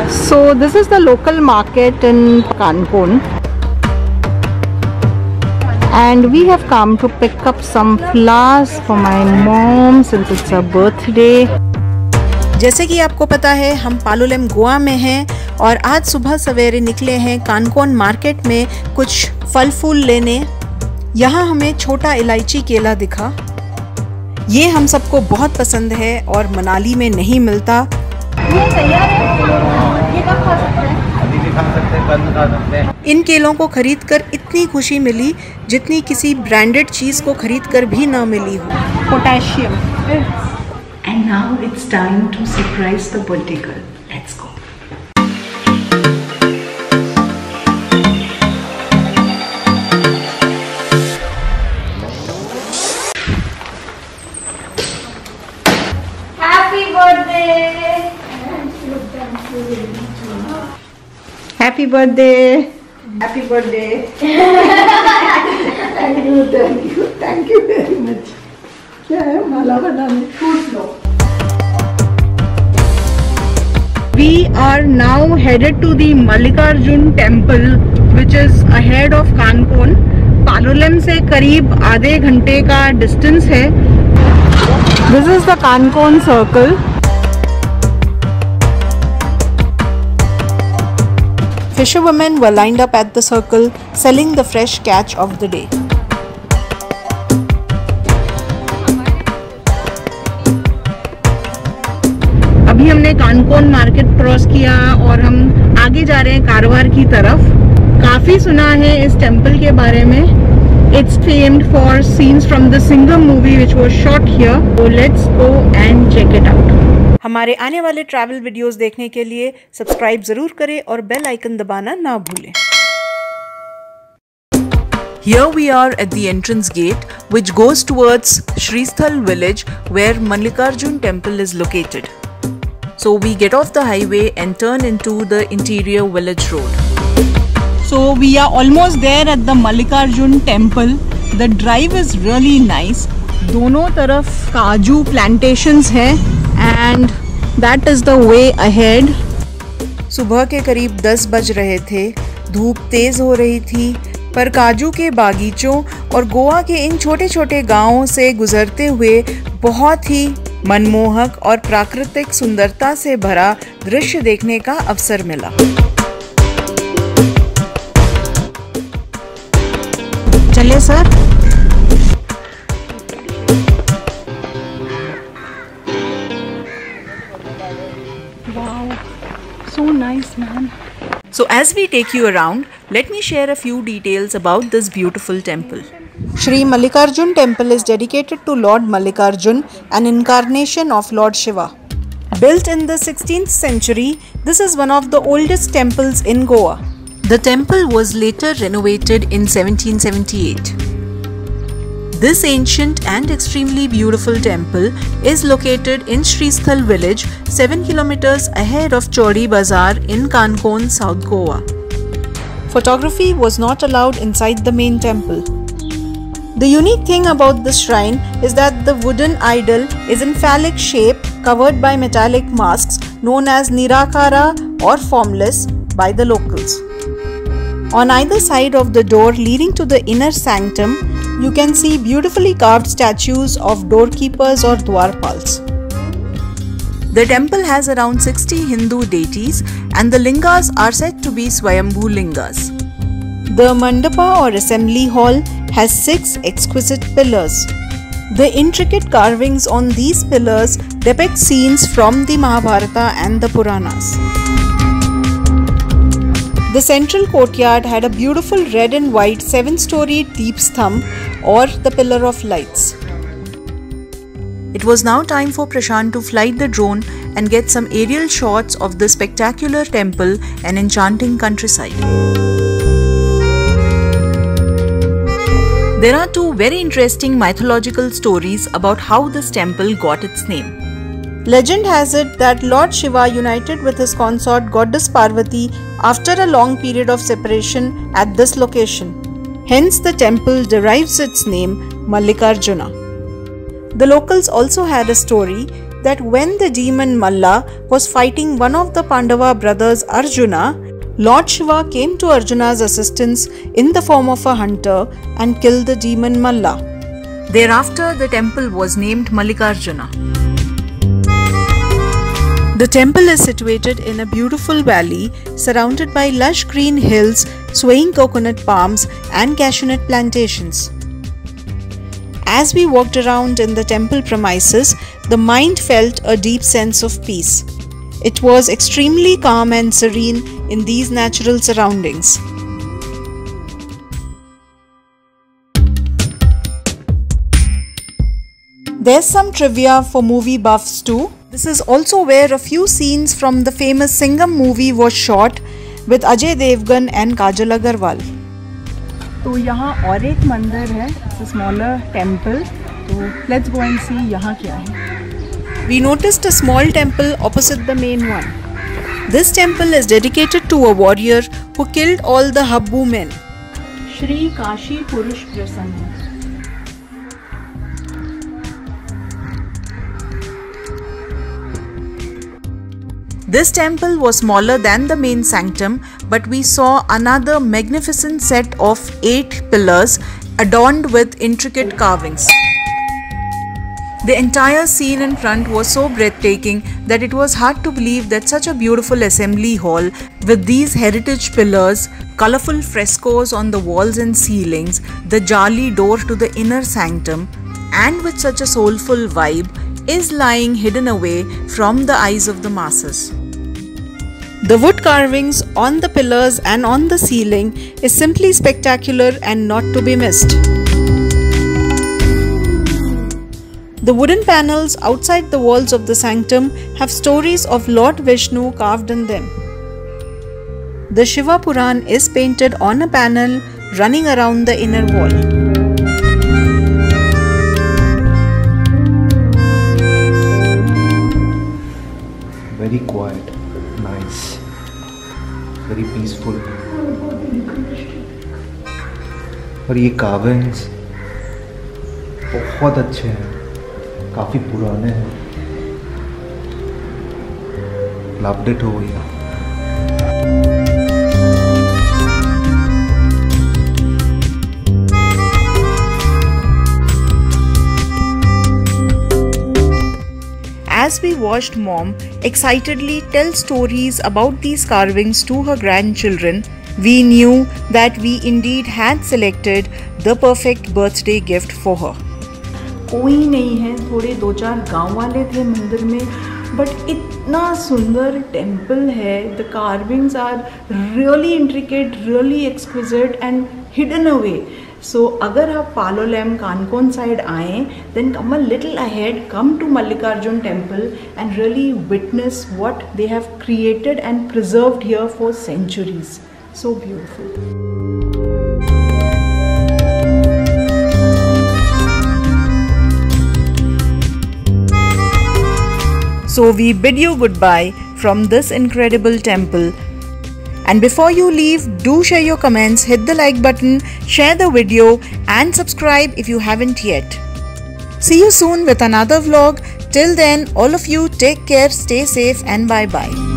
So this is the local market in Kanpon, and we have come to pick up some flowers for my mom since it's her birthday. जैसे कि आपको पता है हम पालोलेम गोवा में हैं और आज सुबह सवेरे निकले हैं कानकोन मार्केट में कुछ फल फूल लेने। यहाँ हमें छोटा इलायची केला दिखा। ये हम सबको बहुत पसंद है और मनाली में नहीं मिलता। ये तैयार है, ये कब खा सकते हैं? अभी भी खा सकते हैं, कल भी खा सकते हैं। इन केलों को खरीद कर इतनी खुशी मिली जितनी किसी ब्रांडेड चीज को खरीद कर भी ना मिली हो। Potassium. And now it's time to surprise the birthday girl. Let's go. Happy birthday! Happy birthday! Happy birthday! Thank you very much. क्या है माला बनाने? फूट लो। We are now headed to the Mallikarjun temple, which is ahead of Kanpon. Palolem से करीब आधे घंटे का distance है। This is the Kanpon circle. Fisherwomen were lined up at the circle selling the fresh catch of the day. अभी हमने Kankon market cross किया और हम आगे जा रहे हैं कारवार की तरफ। काफी सुना है इस टेम्पल के बारे में। It's famed for scenes from the Singham movie which was shot here. So let's go and check it out. हमारे आने वाले ट्रैवल वीडियोस देखने के लिए सब्सक्राइब जरूर करें और बेल आइकन दबाना ना भूलें। Here we are at the entrance gate which goes towards Shristhala village where Mallikarjun temple is located. So we get off the highway and turn into the interior village road. So we are almost there at the Mallikarjun temple. The drive is really nice. दोनों तरफ काजू plantations हैं and that is the way ahead. सुबह के करीब 10 बज रहे थे। धूप तेज हो रही थी, पर काजू के बागीचों और गोवा के इन छोटे छोटे गांवों से गुजरते हुए बहुत ही मनमोहक और प्राकृतिक सुंदरता से भरा दृश्य देखने का अवसर मिला। चलिए sir. Wow, so nice, man. So as we take you around, let me share a few details about this beautiful temple. Shri Mallikarjun temple is dedicated to Lord Mallikarjun, an incarnation of Lord Shiva. Built in the 16th century, this is one of the oldest temples in Goa. The temple was later renovated in 1778. This ancient and extremely beautiful temple is located in Shristhala village, 7 kilometers ahead of Chauri Bazaar in Kanpon, South Goa. Photography was not allowed inside the main temple. The unique thing about this shrine is that the wooden idol is in phallic shape covered by metallic masks known as Nirakara or formless by the locals. On either side of the door leading to the inner sanctum, you can see beautifully carved statues of doorkeepers or dwarpals. The temple has around 60 Hindu deities and the lingas are said to be Swayambhu lingas. The mandapa or assembly hall has 6 exquisite pillars. The intricate carvings on these pillars depict scenes from the Mahabharata and the Puranas. The central courtyard had a beautiful red and white 7-story deepsthamb or the pillar of lights. It was now time for Prashant to fly the drone and get some aerial shots of the spectacular temple and enchanting countryside. There are 2 very interesting mythological stories about how this temple got its name. Legend has it that Lord Shiva united with his consort goddess Parvati after a long period of separation at this location. Hence the temple derives its name Mallikarjuna. The locals also had a story that when the demon Malla was fighting one of the Pandava brothers Arjuna, Lord Shiva came to Arjuna's assistance in the form of a hunter and killed the demon Malla. Thereafter, the temple was named Mallikarjuna. The temple is situated in a beautiful valley surrounded by lush green hills, swaying coconut palms and cashew nut plantations. As we walked around in the temple premises, the mind felt a deep sense of peace. It was extremely calm and serene in these natural surroundings. There's some trivia for movie buffs too. This is also where a few scenes from the famous Singham movie was shot with Ajay Devgan and Kajal Agarwal. तो यहाँ और एक मंदिर है, smaller temple, तो let's go and सी यहाँ क्या है. We noticed a small temple opposite the main one. This temple is dedicated to a warrior who killed all the Habbu men. Shri Kashi पुरुष प्रसन्न. This temple was smaller than the main sanctum, but we saw another magnificent set of 8 pillars adorned with intricate carvings. The entire scene in front was so breathtaking that it was hard to believe that such a beautiful assembly hall with these heritage pillars, colorful frescoes on the walls and ceilings, the jali door to the inner sanctum, and with such a soulful vibe, is lying hidden away from the eyes of the masses. The wood carvings on the pillars and on the ceiling is simply spectacular and not to be missed. The wooden panels outside the walls of the sanctum have stories of Lord Vishnu carved in them. The Shiva Puran is painted on a panel running around the inner wall. Very quiet, nice, very peaceful. और ये carvings बहुत अच्छे हैं, काफ़ी पुराने हैं. Loved it over here. As we watched Mom excitedly tell stories about these carvings to her grandchildren, we knew that we indeed had selected the perfect birthday gift for her. कोई नहीं है, थोड़े 2-4 गांव वाले थे मंदिर में, बट इतना सुंदर टेम्पल है. The carvings are really intricate, really exquisite and hidden away. So अगर आप पालोलेम कानकोन साइड आएँ, then come a little ahead, come to Mallikarjun temple and really witness what they have created and preserved here for centuries. So beautiful. So we bid you goodbye from this incredible temple. And before you leave, do share your comments, hit the like button, share the video and subscribe if you haven't yet. See you soon with another vlog. Till then, all of you take care, stay safe and bye bye.